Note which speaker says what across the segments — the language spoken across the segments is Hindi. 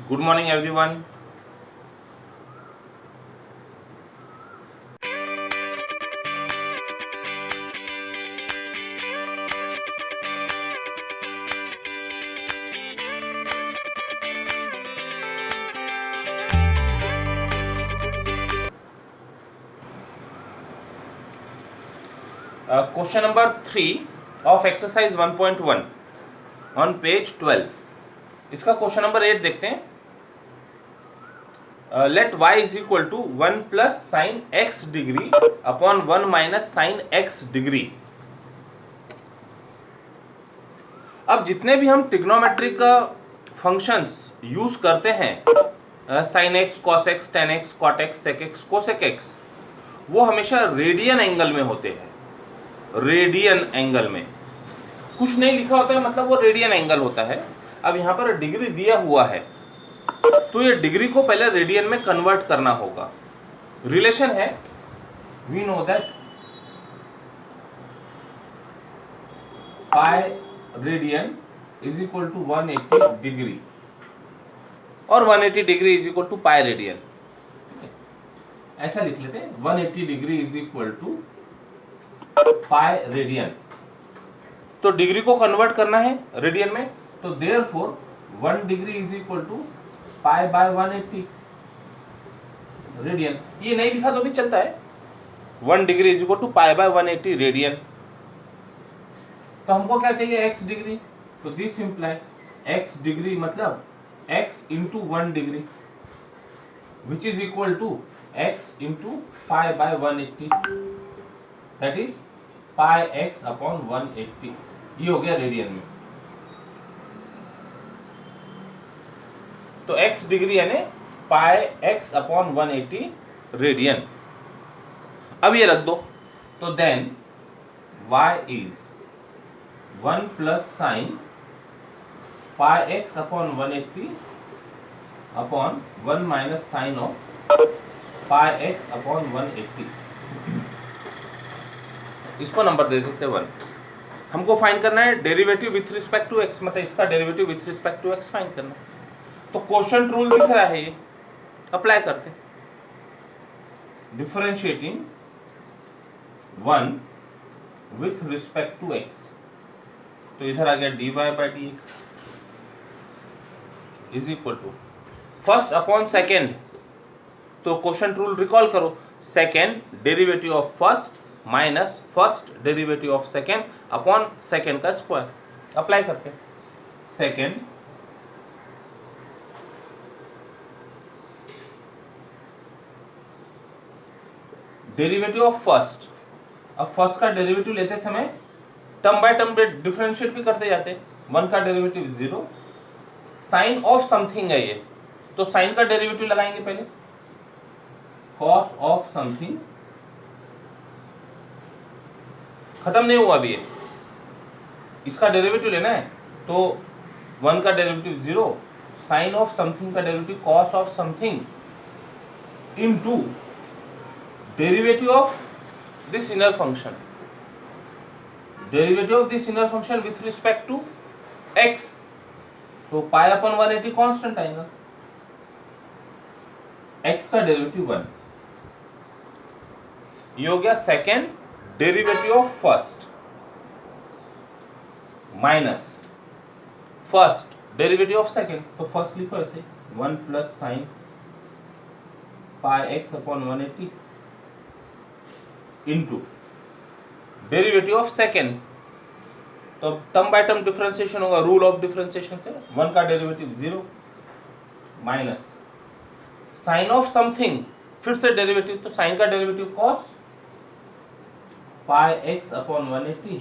Speaker 1: Good morning, everyone. Question number 3 of exercise 1.1 on page 12. इसका क्वेश्चन नंबर 8 देखते हैं. Let y is equal to 1 plus sin x degree upon 1 minus sin x degree. अब जितने भी हम ट्रिग्नोमेट्रिक फंक्शंस यूज करते हैं, sin x, cos x, tan x, cot x, sec x, cosec x, वो हमेशा रेडियन एंगल में होते हैं. रेडियन एंगल में कुछ नहीं लिखा होता है, मतलब वो रेडियन एंगल होता है. अब यहाँ पर डिग्री दिया हुआ है तो ये डिग्री को पहले रेडियन में कन्वर्ट करना होगा. रिलेशन है, we know that pi radian is equal to 180 degree और 180 degree is equal to pi radian. ऐसा लिख लेते हैं, 180 degree is equal to pi radian. तो डिग्री को कन्वर्ट करना है रेडियन में, तो therefore 1 degree is equal to pi by 180 radian. ये नहीं लिखा तो भी चलता है. 1 degree is equal to pi by 180 radian. तो हमको क्या चाहिए, x डिग्री. तो दिस इंप्लाई x डिग्री मतलब x into 1 degree which is equal to x into pi by 180, that is pi x upon 180. ये हो गया रेडियन में. तो x डिग्री यानी पाई x अपॉन 180 रेडियन. अब ये रख दो, तो then y is 1 plus sine pi x upon 180 upon 1 minus sine of pi x upon 180. इसको नंबर दे देते 1. हमको फाइंड करना है derivative with respect to x, मतलब इसका derivative with respect to x find करना है. तो क्वोशंट रूल दिख रहा है, ये अप्लाई करते हैं. Differentiating 1 with respect to x, तो इधर आ गया dy by dx is equal to first upon second. तो क्वोशंट रूल रिकॉल करो, second derivative of first minus first derivative of second upon second का स्क्वायर. अप्लाई करते हैं. Second derivative of first. अब फर्स्ट का डेरिवेटिव लेते समय टर्म बाय टर्म डिफरेंशिएट भी करते जाते हैं. 1 का डेरिवेटिव 0, साइन ऑफ समथिंग है ये, तो साइन का डेरिवेटिव लगाएंगे पहले. कॉस ऑफ समथिंग खत्म नहीं हुआ अभी ये, इसका डेरिवेटिव लेना है. तो 1 का डेरिवेटिव 0, साइन ऑफ समथिंग का derivative cos of something into derivative of this inner function. Derivative of this inner function with respect to x, तो पाई अपन 180 कांस्टेंट आएगा. x का डेरिवेटिव 1. ये हो गया second derivative of first minus first derivative of second. तो फर्स्ट लिखो ऐसे 1 plus sine pi x upon 180 into derivative of second. तो टर्म बाय टर्म डिफरेंशिएशन होगा, रूल ऑफ डिफरेंशिएशन से. 1 का derivative 0 minus sine of something, फिर से डेरिवेटिव, तो साइन का derivative cos pi x upon 180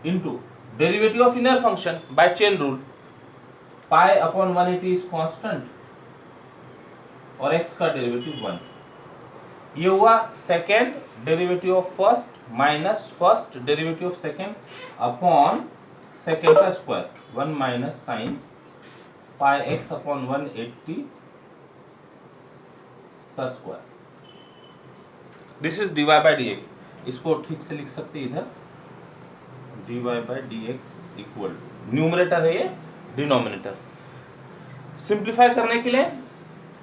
Speaker 1: into derivative of inner function by chain rule. Pi upon 180 is constant और x का डेरिवेटिव 1. ये हुआ second derivative of first minus first derivative of second upon second का square. 1 minus sine pi x upon 180 का square. This is dy by dx. इसको ठीक से लिख सकते इधर dy by dx equal, numerator है ये, डिनोमिनेटर. सिंप्लीफाई करने के लिए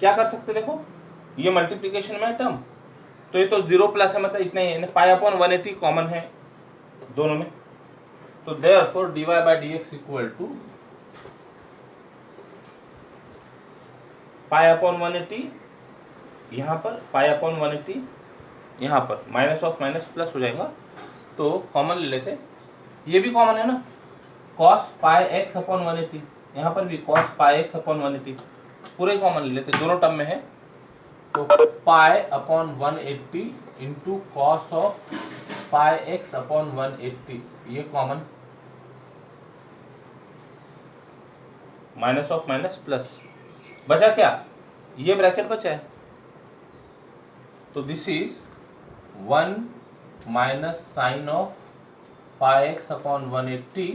Speaker 1: क्या कर सकते, देखो ये मल्टीप्लीकेशन में है टर्म, तो ये तो 0 प्लस है, मतलब इतना ही है, पाई अपॉन 180 कॉमन है दोनों में, तो therefore dy bye dx equal to pi upon 180, यहाँ पर पाई अपॉन 180, यहाँ पर माइनस ऑफ माइनस प्लस हो जाएगा, तो कॉमन ले लेते, ये भी कॉमन है ना, cos पाई एक्स अपॉन 180, यहाँ पर भी cos पाई एक्स अपॉन 180, पूरे कॉमन ले लेते, दोनों टर्म में है, तो pi upon 180 into cos of pi x upon 180, ये common, minus of minus plus, बचा क्या, ये ब्रैकेट बचा है, तो this is 1 minus sine of pi x upon 180।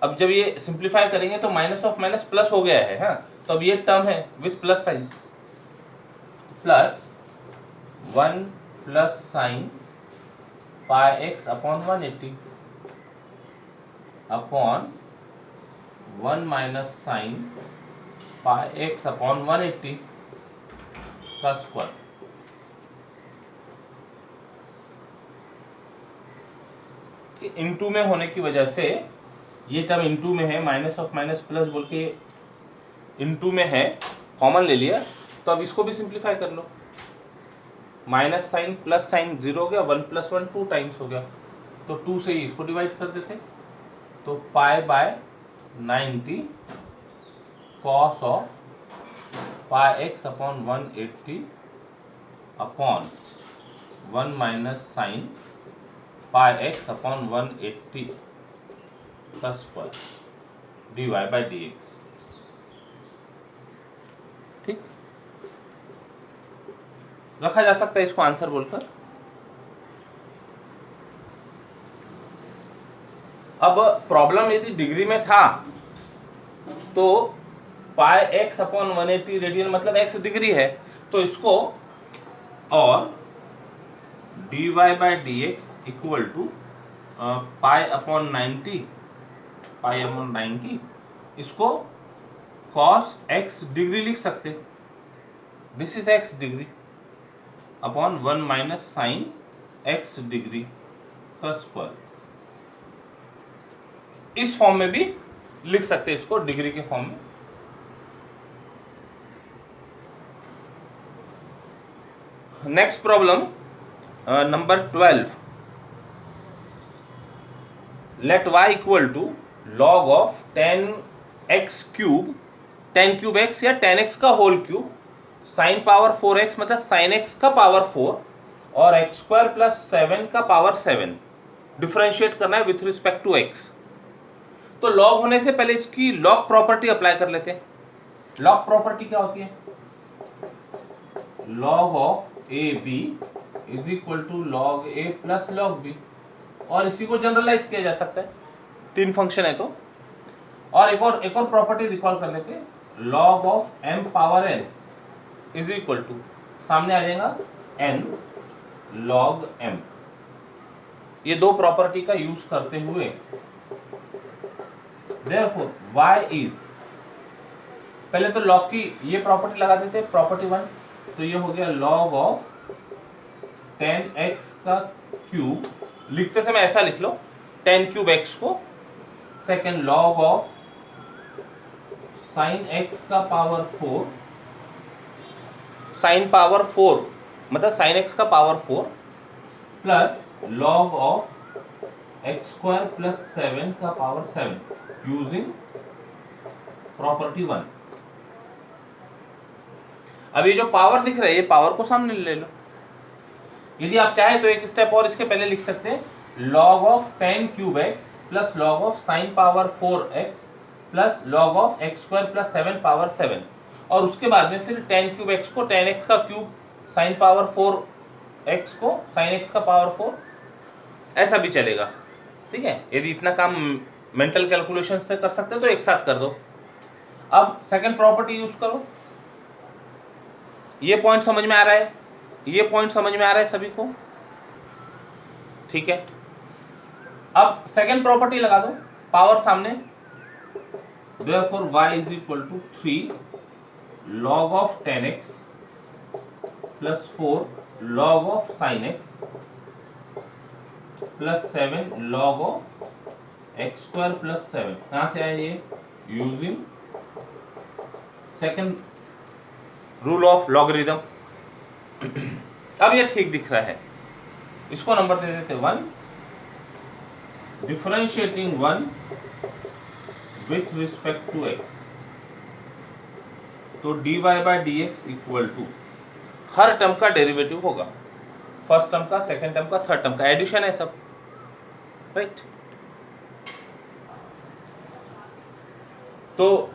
Speaker 1: अब जब ये सिंप्लीफाई करेंगे तो माइनस ऑफ माइनस प्लस हो गया है, हाँ, तो अब ये टर्म है with plus sign, plus 1 plus sine pi x upon 180 upon 1 minus sine pi x upon 180 का स्क्वायर। इनटू में होने की वजह से ये टर्म इनटू में है, माइनस ऑफ माइनस प्लस बोल के इनटू में है, कॉमन ले लिया, तो अब इसको भी सिंप्लीफाई कर लो, माइनस साइन प्लस साइन 0 हो गया, 1 प्लस 1 2 टाइम्स हो गया, तो 2 से ही इसको डिवाइड कर देते, तो pi by 90 cos of pi x upon 180 upon 1 minus sine pi x upon 180 का स्क्वायर dy बाय dx। ठीक, रखा जा सकता है इसको आंसर बोलकर। अब प्रॉब्लम यदि डिग्री में था तो पाई एक्स अपॉन 180 रेडियन मतलब x डिग्री है, तो इसको और dy bye dx equal to pi upon 90, इसको cos x डिग्री लिख सकते, this is x degree upon 1 minus sine x degree का स्क्वायर, इस फॉर्म में भी लिख सकते हैं इसको, डिग्री के फॉर्म में। Next problem number 12, let y equal to log of 10x cube, 10 cube x या 10x का whole cube, sine power 4x मतलब साइन x का पावर 4 और x स्क्वायर प्लस 7 का पावर 7, डिफरेंशिएट करना है विथ रिस्पेक्ट टू x। तो log होने से पहले इसकी log प्रॉपर्टी अप्लाई कर लेते हैं। log प्रॉपर्टी क्या होती है, log of a b is equal to log a plus log b, और इसी को जनरलाइज किया जा सकता है, 3 फंक्शन है तो। और एक और प्रॉपर्टी रिकॉल कर लेते हैं, log of m power n is equal to, सामने आ जाएगा n log m। ये दो प्रॉपर्टी का यूज करते हुए therefore y इज, पहले तो log की ये प्रॉपर्टी लगा देते हैं, प्रॉपर्टी 1, तो ये हो गया log ऑफ 10x का क्यूब, लिखते समय ऐसा लिख लो 10 क्यूब x को, second log of sine x का पावर 4, साइन पावर 4 मतलब साइन x का power 4 plus log of x square plus 7 का पावर 7 यूजिंग प्रॉपर्टी 1। अब ये जो पावर दिख रहा है, ये पावर को सामने ले लो, यदि आप चाहे तो एक स्टेप और इसके पहले लिख सकते हैं, log of 10 cube x plus log of sine power 4x plus log of x square plus 7 power 7, और उसके बाद में फिर 10 क्यूब x को 10x का क्यूब साइन पावर 4x को साइन x का पावर 4, ऐसा भी चलेगा। ठीक है, यदि इतना काम मेंटल कैलकुलेशन से कर सकते हैं तो एक साथ कर दो। अब सेकंड प्रॉपर्टी यूज करो, ये पॉइंट समझ में आ रहा है, ये पॉइंट समझ में आ रहा है सभी को, ठीक है। अब सेकंड प्रॉपर्टी लगा दो, पावर सामने, Therefore y is equal to 3 log of 10x plus 4 log of sin x plus 7 log of x square plus 7। कहाँ से आया ये? Using second rule of logarithm. अब ये ठीक दिख रहा है, इसको नंबर दे देते 1, differentiating 1 with respect to x, तो dy bye dx equal to हर टर्म का डेरिवेटिव होगा, फर्स्ट टर्म का, सेकंड टर्म का, थर्ड टर्म का, एडिशन है सब, राइट। तो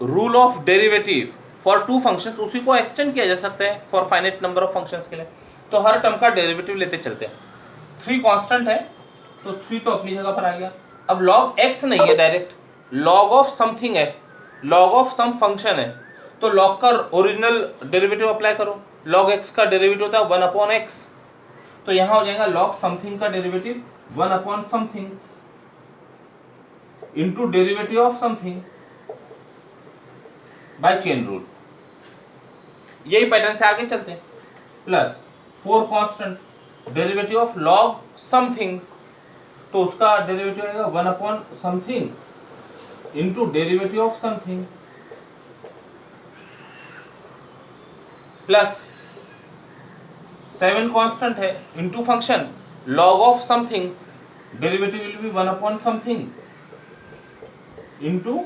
Speaker 1: rule of derivative for two functions, उसी को एक्सटेंड किया जा सकता है for finite number of functions के लिए। तो हर टर्म का डेरिवेटिव लेते चलते हैं। 3 कांस्टेंट है तो 3 तो अपनी जगह पर आ गया। अब log x नहीं है, डायरेक्ट log ऑफ समथिंग है, log ऑफ सम फंक्शन है, तो log का ओरिजिनल डेरिवेटिव अप्लाई करो। log x का डेरिवेटिव होता है 1/x, तो यहां हो जाएगा log समथिंग का derivative 1/something into derivative of something by chain rule. यही पैटर्न से आगे चलते हैं। Plus 4 constant, derivative of log something, तो उसका डेरिवेटिव आएगा 1/something into derivative of something, plus 7 constant है into function log of something, derivative will be 1/something into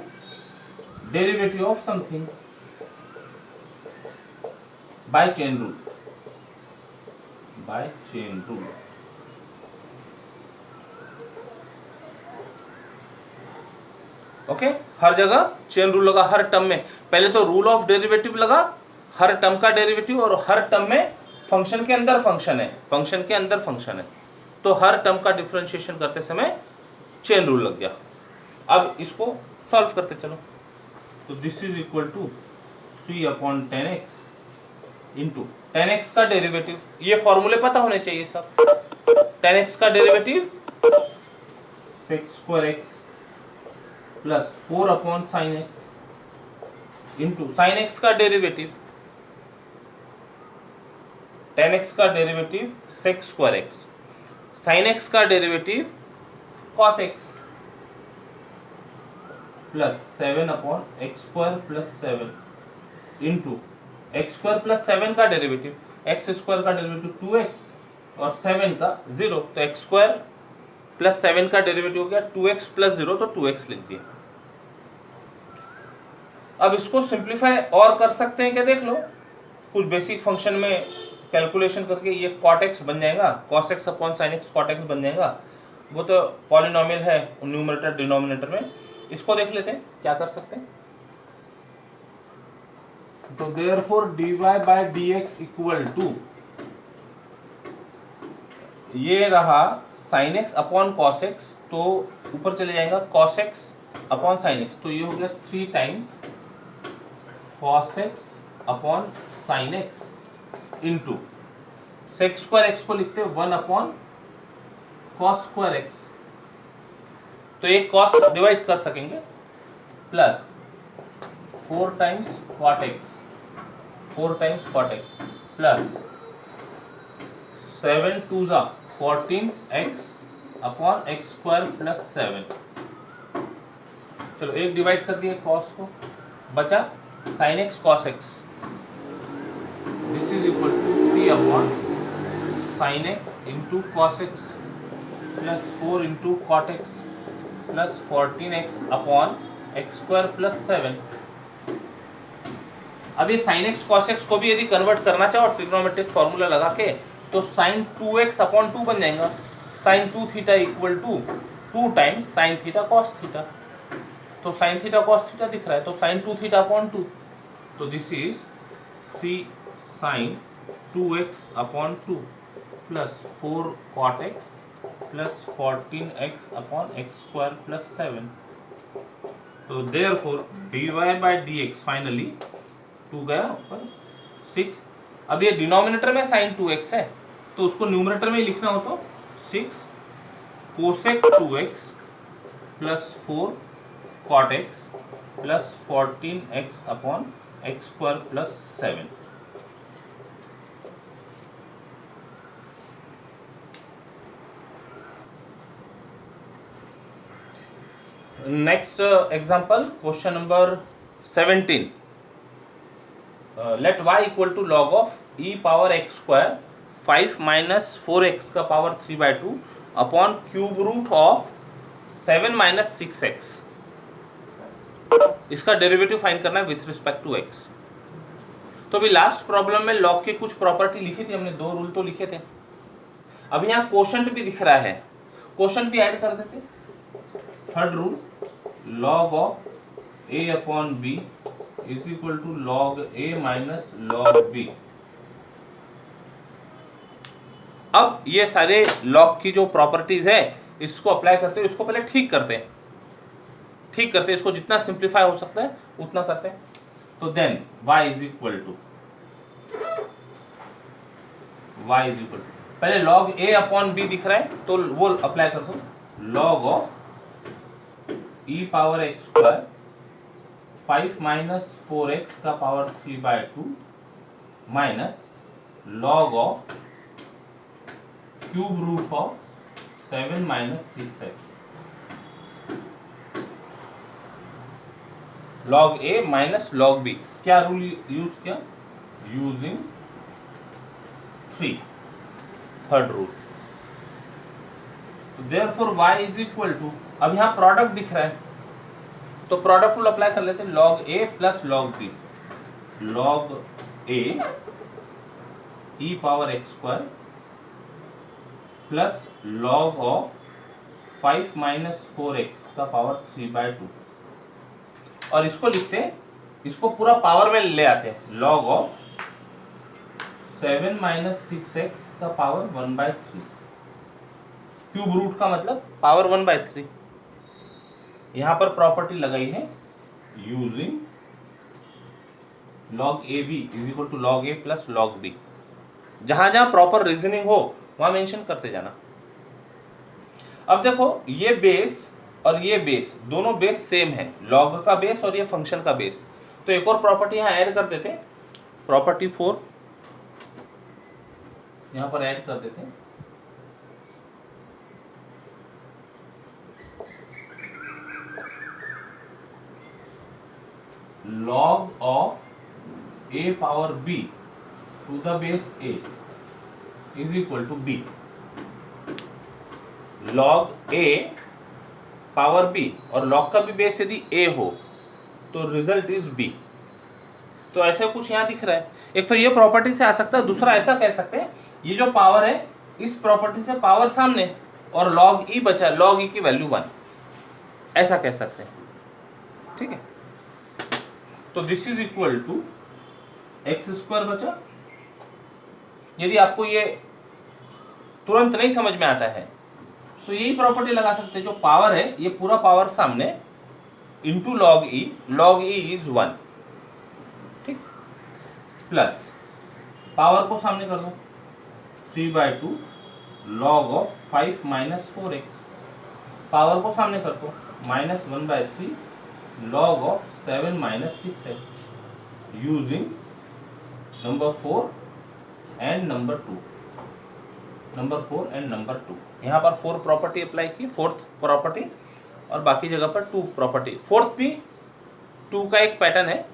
Speaker 1: derivative of something by chain rule, by chain rule. Okay, हर जगह चेन रूल लगा, हर टर्म में। पहले तो रूल ऑफ डेरिवेटिव लगा, हर टर्म का डेरिवेटिव, और हर टर्म में फंक्शन के अंदर फंक्शन है, फंक्शन के अंदर फंक्शन है, तो हर टर्म का डिफरेंशिएशन करते समय चेन रूल लग गया। अब इसको सॉल्व करते चलो, तो this is equal to 3/10x into 10x का डेरिवेटिव, ये फॉर्मूले पता होने चाहिए सब। 10x का derivative sec² plus 4/sin x into sin x का डेरिवेटिव, 10x का डेरिवेटिव sec²x, sin x का derivative cos x plus 7/x² plus 7 into x² plus 7 का डेरिवेटिव, x² का डेरिवेटिव 2x और 7 का 0, तो x² प्लस 7 का डेरिवेटिव हो गया 2x प्लस 0, तो 2x लिख दिया। अब इसको सिंप्लीफाई और कर सकते हैं क्या, देख लो, कुछ बेसिक फंक्शन में कैलकुलेशन करके ये cot x बन जाएगा, cos x/sin x cot x बन जाएगा। वो तो पॉलिनोमियल है न्यूमरेटर डिनोमिनेटर में। इसको देख लेते हैं क्या कर सकते हैं। तो therefore dy bye dx equal to, ये रहा sin x upon cos x, तो ऊपर चले जाएगा cos x upon sin x, तो ये हो गया 3 times cos x upon sin x into sec² x को लिखते हैं 1/cos² x, तो एक cos डिवाइड कर सकेंगे, plus 4 times cot x, 4 times cot x plus 7 2 14x upon x² plus 7। चलो एक डिवाइड कर दिए cos को, बचा sin x cos x, this is equal to 3/sin x into cos x plus 4 into cot x plus 14x upon x² plus 7। अब ये sin x cos x को भी यदि कन्वर्ट करना चाहो ट्रिग्नोमेट्रिक फॉर्मूला लगा के, तो sin 2x अपॉन 2 बन जाएगा। sin 2 theta equal to 2 times sin theta cos theta, तो sin थीटा cos थीटा दिख रहा है, तो sin 2 थीटा अपॉन 2, तो this is 3 sin 2x upon 2 plus 4 cot x plus 14x upon x² plus 7। तो therefore dy bye dx finally 2 गया ऊपर 6। अब ये डिनोमिनेटर में sin 2x है, तो उसको न्यूमरेटर में लिखना हो तो 6 cosec 2x प्लस 4 cot x plus 14x upon x square plus 7। Next example, question number 17. Let y equal to log of e power x square 5 minus 4x का power 3/2 upon cube root of 7 minus 6x। इसका डेरिवेटिव फाइंड करना है विथ रिस्पेक्ट टू x। तो अभी लास्ट प्रॉब्लम में लॉग की कुछ प्रॉपर्टी लिखी थी हमने, 2 रूल तो लिखे थे। अभी यहाँ क्वोशंट भी दिख रहा है, क्वोशंट भी ऐड कर देते। Third rule, log of a upon b is equal to log a minus log b। अब ये सारे log की जो प्रॉपर्टीज है इसको अप्लाई करते हैं, इसको पहले ठीक करते हैं, इसको जितना सिंप्लीफाई हो सकता है उतना करते हैं। तो then y is equal to पहले log a अपॉन b दिख रहा है तो वो अप्लाई कर दो, log of e power x square 5 minus 4x का power 3/2 minus log of cube root of 7 minus 6x। log a minus log b, क्या रूल यूज किया? Using 3, third rule. Therefore y is equal to, अब यहाँ प्रोडक्ट दिख रहा है तो प्रोडक्ट रूल अप्लाई कर लेते हैं, log a plus log b, log a e power x square plus log of 5 minus 4x का पावर 3/2। और इसको लिखते हैं, इसको पूरा पावर में ले आते हैं, log ऑफ 7 माइनस 6x का पावर 1/3। क्यूब रूट का मतलब पावर 1/3। यहां पर प्रॉपर्टी लगाई है using log ab is equal to log a plus log b। जहां जहां प्रॉपर रीजनिंग हो वहां मेंशन करते जाना। अब देखो ये बेस और ये बेस, दोनों बेस सेम है, log का बेस और ये फंक्शन का बेस। तो एक और प्रॉपर्टी यहां ऐड कर देते हैं, प्रॉपर्टी 4 यहां पर ऐड कर देते हैं। log of a power b to the base a is equal to b। log a power b और log का भी बेस यदि a हो तो रिजल्ट इज b। तो ऐसा कुछ यहाँ दिख रहा है। एक तो ये प्रॉपर्टी से आ सकता है, दूसरा ऐसा कह सकते हैं ये जो पावर है इस प्रॉपर्टी से पावर सामने और log e बचा, log e की वैल्यू 1, ऐसा कह सकते हैं। ठीक है, तो this is equal to x square बचा। यदि आपको ये तुरंत नहीं समझ में आता है तो यही प्रॉपर्टी लगा सकते हैं, जो पावर है ये पूरा पावर सामने इंटू log e इज 1। ठीक, प्लस पावर को सामने कर दो 3/2 log of 5 minus 4x, power को सामने कर दो minus 1/3 log of 7 minus 6x using number 4 and number 2। यहाँ पर 4 प्रॉपर्टी अप्लाई की, फोर्थ प्रॉपर्टी, और बाकी जगह पर 2 प्रॉपर्टी। फोर्थ भी 2 का एक पैटर्न है,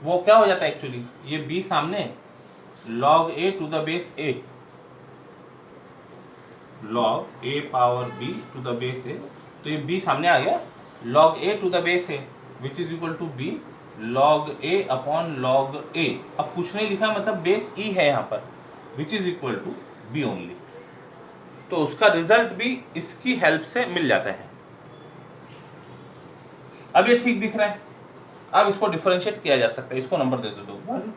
Speaker 1: वो क्या हो जाता है एक्चुअली, ये b सामने log a to the base a, log a power b to the base a, तो ये b सामने आ गया, log a to the base a which is equal to b log a upon log a। अब कुछ नहीं लिखा, मतलब बेस e है यहाँ पर, which is equal to b only. तो उसका रिजल्ट भी इसकी हेल्प से मिल जाता है। अब ये ठीक दिख रहा है, अब इसको डिफरेंशिएट किया जा सकता है। इसको नंबर दे दो 1,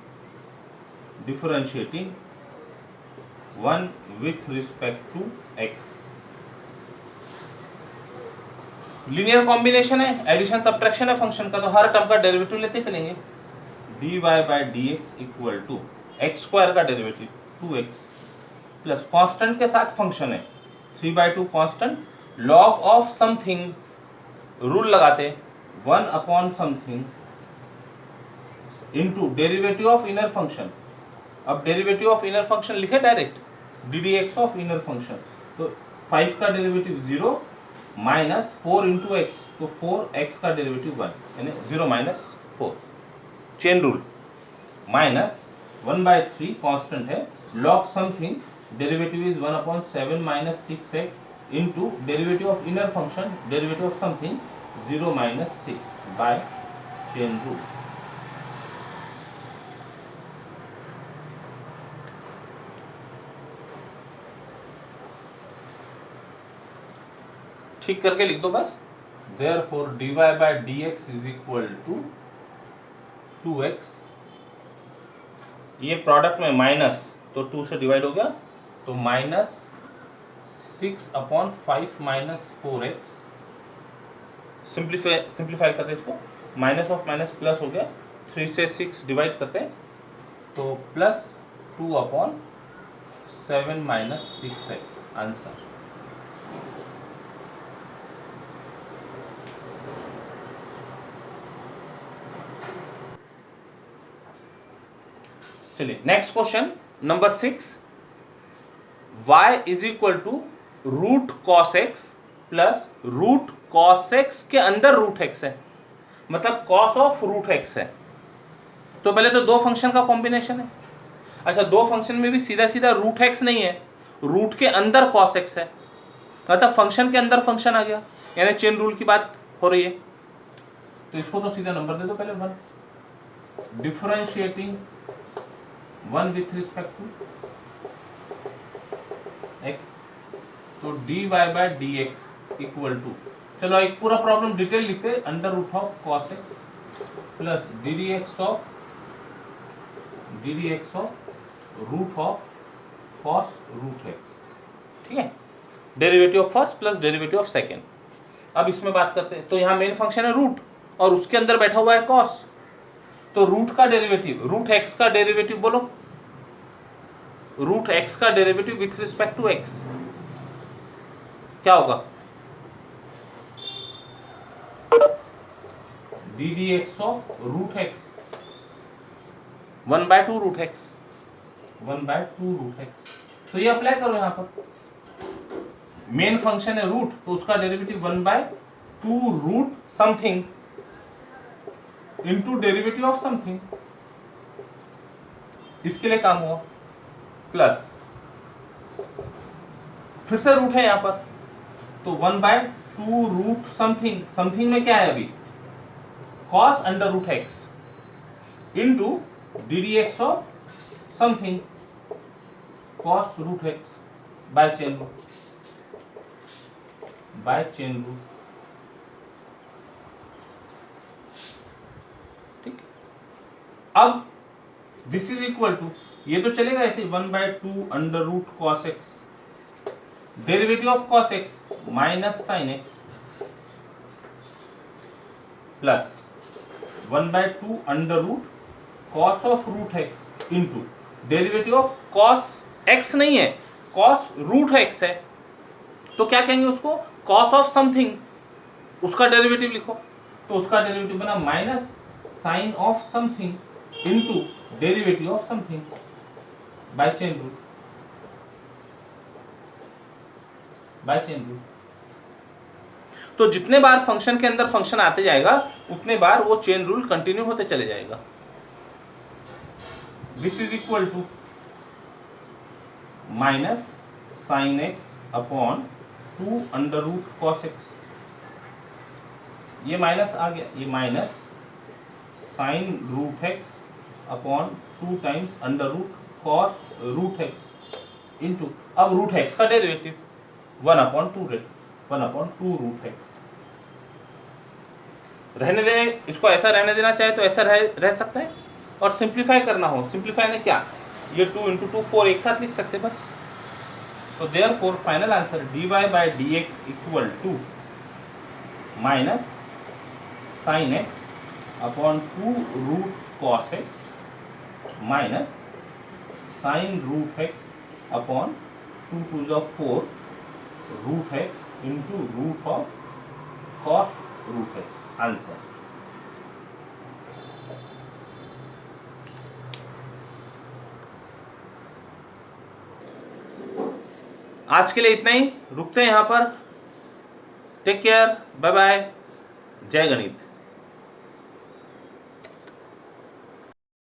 Speaker 1: differentiating 1 with respect to x। Linear combination है, एडिशन सब्ट्रैक्शन है फंक्शन का, तो हर टर्म का डेरिवेटिव लेते चलेंगे। dy by d x equal to x square का डेरिवेटिव 2x प्लस कांस्टेंट के साथ फंक्शन है 3/2 constant log of something, rule लगाते 1 upon something into derivative of inner function. अब डेरिवेटिव ऑफ इनर फंक्शन लिखे direct, d d x of inner function, तो 5 का डेरिवेटिव 0 माइनस 4 इंटू एक्स, तो 4x का डेरिवेटिव 1, यानी 0 minus 4, chain rule, minus 1/3 constant है, log something derivative is 1 upon 7 minus 6x into derivative of inner function, derivative of something 0 minus 6 by chain rule. ठीक करके लिख दो बस। Therefore dy by dx is equal to 2x, ये प्रोडक्ट में माइनस, तो 2 से डिवाइड हो गया, तो minus 6 upon 5 minus 4x, simplify करते इसको, माइनस ऑफ माइनस प्लस हो गया, 3 से 6 डिवाइड करते हैं, तो plus 2 upon 7 minus 6x answer. चलिए next question number 6, y is equal to root cos x plus root cos x के अंदर रूट एक्स है, मतलब कॉस ऑफ रूट एक्स है। तो पहले तो दो फंक्शन का कॉम्बिनेशन है। अच्छा, दो फंक्शन में भी सीधा सीधा रूट एक्स नहीं है, रूट के अंदर कॉस एक्स है, मतलब फंक्शन के अंदर फंक्शन आ गया, यानी चेन रूल की बात हो रही है। तो इसको तो सीधा नंबर दे दो पहले 1, differentiating 1 with respect to x, तो dy bye dx equal to, चलो एक पूरा प्रॉब्लम डिटेल लिखते हैं, under root of cos x plus ddx of root of cos root x, ठीक है, derivative of first plus derivative of second. अब इसमें बात करते हैं, तो यहाँ मेन फंक्शन है रूट और उसके अंदर बैठा हुआ है cos, तो रूट का डेरिवेटिव, रूट एक्स का डेरिवेटिव बोलो, रूट एक्स का derivative with respect to x क्या होगा, d d x of root x 1/2 root x, 1/2 root x. तो ये अप्लाई करो यहाँ पर, मेन फंक्शन है रूट, तो उसका derivative 1/2 root something into derivative of something, इसके लिए काम हुआ, प्लस फिर से रूट है यहां पर, तो 1/2 रूट समथिंग, समथिंग में क्या है अभी cos under root x into d d x of something cos root x by chain rule, by chain rule, ठीक। अब दिस इज इक्वल टू, ये तो चलेगा ऐसे 1/2 under root cos x, derivative of cos x minus sine x plus 1/2 under root cos of root x into derivative of cos x नहीं है, cos रूट x है, तो क्या कहेंगे उसको, cos ऑफ समथिंग, उसका डेरिवेटिव लिखो, तो उसका डेरिवेटिव बना minus sine of something into derivative of something by chain rule, by chain rule. तो जितने बार फंक्शन के अंदर फंक्शन आते जाएगा उतने बार वो चेन रूल कंटिन्यू होते चले जाएगा। This is equal to minus sine x upon 2 under root cos x, ये माइनस आ गया, ये minus sine root x upon 2 times under root cos root x into, अब रूट एक्स का डेरिवेटिव 1/2 रूट एक्स, रहने दे, इसको ऐसा रहने देना चाहे तो ऐसा रह सकता है, और सिंप्लीफाई करना हो, सिंप्लीफाई ने क्या, ये 2 इंटू 2 4 एक साथ लिख सकते बस। तो therefore final answer dy bye dx equal to minus sine x upon 2 root cos x minus sine root x upon 2 2 4 root x into root of cos root x. Answer. आज के लिए इतना ही, रुकते हैं यहाँ पर। टेक केयर, बाय बाय, जय गणित।